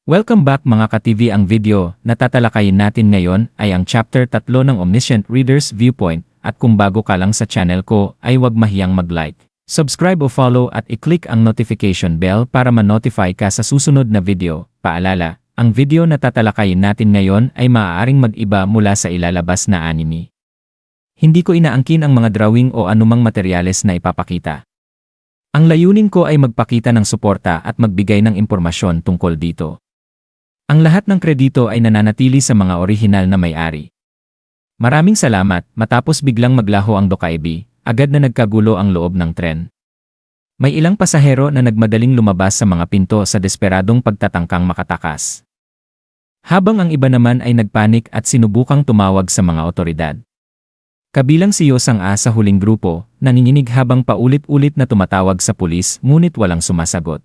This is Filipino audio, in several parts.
Welcome back mga ka-TV. Ang video na tatalakayin natin ngayon ay ang Chapter 3 ng Omniscient Reader's Viewpoint, at kung bago ka lang sa channel ko ay huwag mahiyang mag-like, subscribe o follow at i-click ang notification bell para ma-notify ka sa susunod na video. Paalala, ang video na tatalakayin natin ngayon ay maaaring mag-iba mula sa ilalabas na anime. Hindi ko inaangkin ang mga drawing o anumang materyales na ipapakita. Ang layunin ko ay magpakita ng suporta at magbigay ng impormasyon tungkol dito. Ang lahat ng kredito ay nananatili sa mga orihinal na may-ari. Maraming salamat. Matapos biglang maglaho ang Dokaibi, agad na nagkagulo ang loob ng tren. May ilang pasahero na nagmadaling lumabas sa mga pinto sa desperadong pagtatangkang makatakas. Habang ang iba naman ay nagpanik at sinubukang tumawag sa mga otoridad. Kabilang si Yosang-a sa huling grupo, nanginginig habang paulit-ulit na tumatawag sa pulis ngunit walang sumasagot.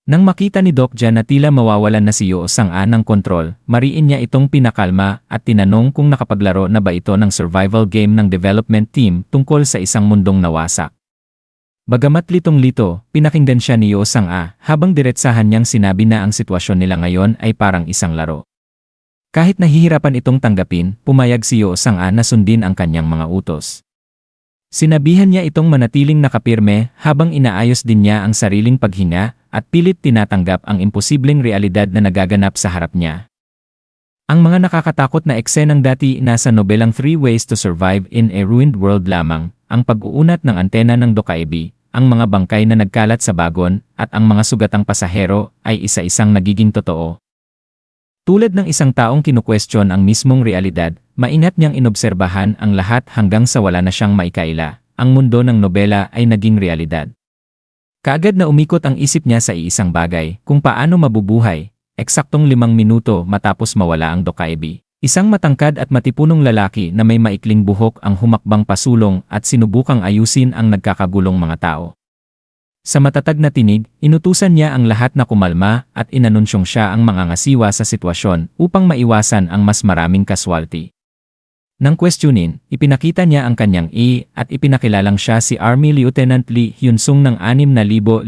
Nang makita ni Dokja na tila mawawalan na si Yosang-a ng kontrol, mariin niya itong pinakalma at tinanong kung nakapaglaro na ba ito ng survival game ng development team tungkol sa isang mundong nawasak. Bagamat litong-lito, pinakinggan siya ni Yosang-a habang diretsahan niyang sinabi na ang sitwasyon nila ngayon ay parang isang laro. Kahit nahihirapan itong tanggapin, pumayag si Yosang-a na sundin ang kanyang mga utos. Sinabihan niya itong manatiling nakapirme habang inaayos din niya ang sariling paghinga at pilit tinatanggap ang imposibleng realidad na nagaganap sa harap niya. Ang mga nakakatakot na eksenang dati nasa nobelang 3 Ways to Survive in a Ruined World lamang, ang pag-uunat ng antena ng Dokaibi, ang mga bangkay na nagkalat sa bagon, at ang mga sugatang pasahero ay isa-isang nagiging totoo. Tulad ng isang taong kinukwestiyon ang mismong realidad, maingat niyang inobserbahan ang lahat hanggang sa wala na siyang maikaila. Ang mundo ng nobela ay naging realidad. Kaagad na umikot ang isip niya sa iisang bagay, kung paano mabubuhay, eksaktong 5 minuto matapos mawala ang Dokaibi. Isang matangkad at matipunong lalaki na may maikling buhok ang humakbang pasulong at sinubukang ayusin ang nagkakagulong mga tao. Sa matatag na tinig, inutusan niya ang lahat na kumalma at inanunsyong siya ang mangangasiwa sa sitwasyon upang maiwasan ang mas maraming casualty. Nang questionin, ipinakita niya ang kanyang at ipinakilalang siya si Army Lieutenant Lee Hyun-sung ng 6,502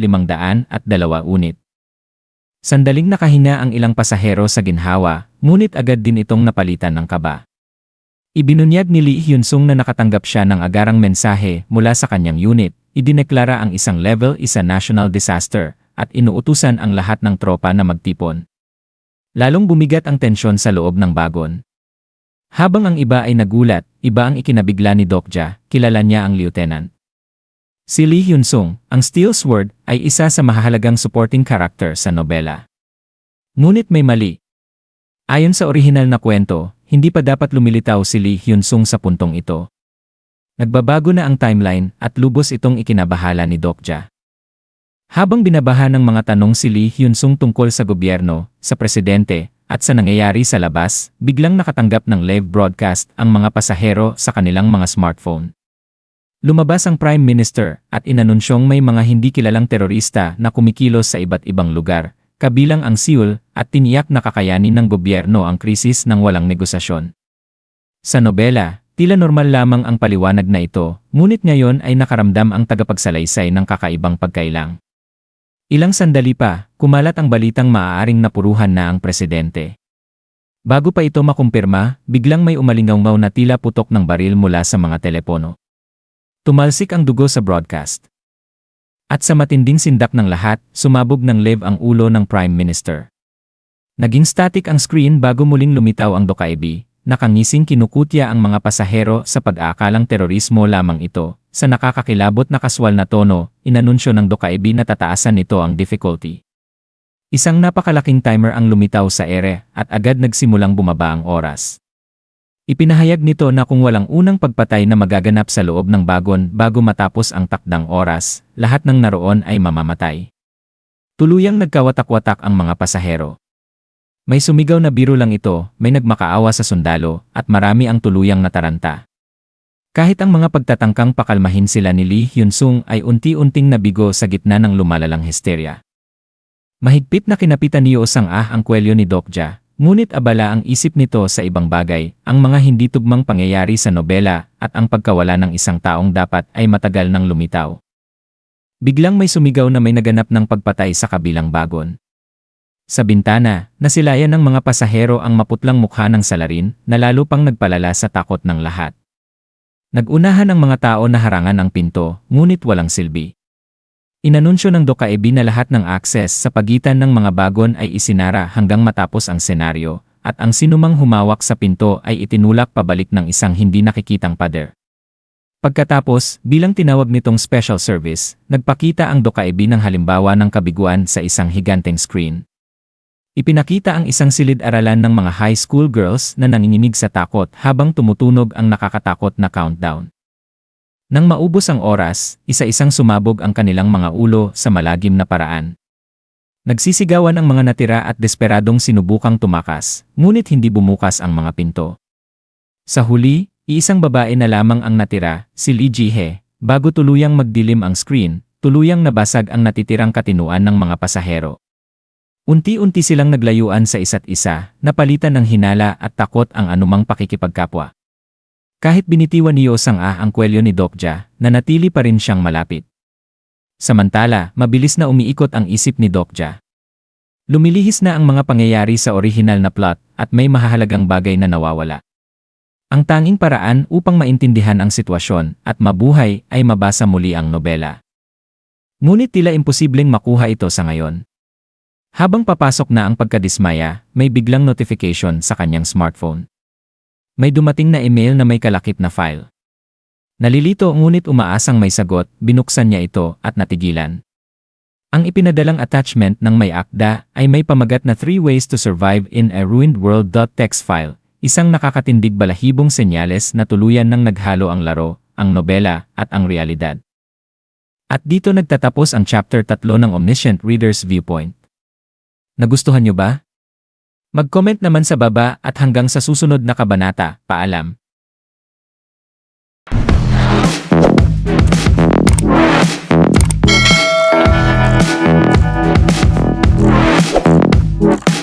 unit. Sandaling nakahinga ang ilang pasahero sa ginhawa, ngunit agad din itong napalitan ng kaba. Ibinunyag ni Lee Hyun-sung na nakatanggap siya ng agarang mensahe mula sa kanyang unit, idineklara ang isang level 1 national disaster, at inuutusan ang lahat ng tropa na magtipon. Lalong bumigat ang tensyon sa loob ng bagon. Habang ang iba ay nagulat, iba ang ikinabigla ni Dokja, kilala niya ang lieutenant. Si Lee Hyun-sung, ang Steel Sword, ay isa sa mahahalagang supporting character sa nobela. Ngunit may mali. Ayon sa orihinal na kwento, hindi pa dapat lumilitaw si Lee Hyun-sung sa puntong ito. Nagbabago na ang timeline at lubos itong ikinabahala ni Dokja. Habang binabaha ng mga tanong si Lee Hyun-sung tungkol sa gobyerno, sa presidente, at sa nangyayari sa labas, biglang nakatanggap ng live broadcast ang mga pasahero sa kanilang mga smartphone. Lumabas ang Prime Minister at inanunsyong may mga hindi kilalang terorista na kumikilos sa iba't ibang lugar, kabilang ang Seoul, at tiniyak na kakayanin ng gobyerno ang krisis ng walang negosasyon. Sa nobela, tila normal lamang ang paliwanag na ito, ngunit ngayon ay nakaramdam ang tagapagsalaysay ng kakaibang pagkailang. Ilang sandali pa, kumalat ang balitang maaaring napuruhan na ang presidente. Bago pa ito makumpirma, biglang may umalingaw na tila putok ng baril mula sa mga telepono. Tumalsik ang dugo sa broadcast. At sa matinding sindak ng lahat, sumabog ng live ang ulo ng Prime Minister. Naging static ang screen bago muling lumitaw ang Dokaibi. Nakangising kinukutya ang mga pasahero sa pag-aakalang terorismo lamang ito. Sa nakakakilabot na kaswal na tono, inanunsyo ng Dokaibi na tataasan nito ang difficulty. Isang napakalaking timer ang lumitaw sa ere at agad nagsimulang bumaba ang oras. Ipinahayag nito na kung walang unang pagpatay na magaganap sa loob ng bagon bago matapos ang takdang oras, lahat ng naroon ay mamamatay. Tuluyang nagkawatak-watak ang mga pasahero. May sumigaw na biro lang ito, may nagmakaawa sa sundalo, at marami ang tuluyang nataranta. Kahit ang mga pagtatangkang pakalmahin sila ni Lee Hyun-sung ay unti-unting nabigo sa gitna ng lumalalang histerya. Mahigpit na kinapitan ni Yosang-a ang kwelyo ni Dokja, ngunit abala ang isip nito sa ibang bagay, ang mga hindi tugmang pangyayari sa nobela, at ang pagkawala ng isang taong dapat ay matagal nang lumitaw. Biglang may sumigaw na may naganap ng pagpatay sa kabilang bagon. Sa bintana, nasilayan ng mga pasahero ang maputlang mukha ng salarin na lalo pang nagpalala sa takot ng lahat. Nagunahan ang mga tao na harangan ang pinto, ngunit walang silbi. Inanunsyo ng Dokkaebi na lahat ng akses sa pagitan ng mga bagon ay isinara hanggang matapos ang senaryo, at ang sinumang humawak sa pinto ay itinulak pabalik ng isang hindi nakikitang pader. Pagkatapos, bilang tinawag nitong special service, nagpakita ang Dokkaebi ng halimbawa ng kabiguan sa isang higanteng screen. Ipinakita ang isang silid-aralan ng mga high school girls na nanginginig sa takot habang tumutunog ang nakakatakot na countdown. Nang maubos ang oras, isa-isang sumabog ang kanilang mga ulo sa malagim na paraan. Nagsisigawan ang mga natira at desperadong sinubukang tumakas, ngunit hindi bumukas ang mga pinto. Sa huli, iisang babae na lamang ang natira, si Lee Ji-hye. Bago tuluyang magdilim ang screen, tuluyang nabasag ang natitirang katinuan ng mga pasahero. Unti-unti silang naglayuan sa isa't isa, napalitan ng hinala at takot ang anumang pakikipagkapwa. Kahit binitiwan ni Yo-sang-ah ang kwelyo ni Dokja, nanatili pa rin siyang malapit. Samantala, mabilis na umiikot ang isip ni Dokja. Lumilihis na ang mga pangyayari sa orihinal na plot at may mahahalagang bagay na nawawala. Ang tanging paraan upang maintindihan ang sitwasyon at mabuhay ay mabasa muli ang nobela. Ngunit tila imposibleng makuha ito sa ngayon. Habang papasok na ang pagkadismaya, may biglang notification sa kanyang smartphone. May dumating na email na may kalakip na file. Nalilito ngunit umaasang may sagot, binuksan niya ito at natigilan. Ang ipinadalang attachment ng may akda ay may pamagat na 3 ways to survive in a ruined world.txt file, isang nakakatindig balahibong senyales na tuluyan ng naghalo ang laro, ang nobela, at ang realidad. At dito nagtatapos ang chapter 3 ng Omniscient Reader's Viewpoint. Nagustuhan niyo ba? Mag-comment naman sa baba at hanggang sa susunod na kabanata, paalam.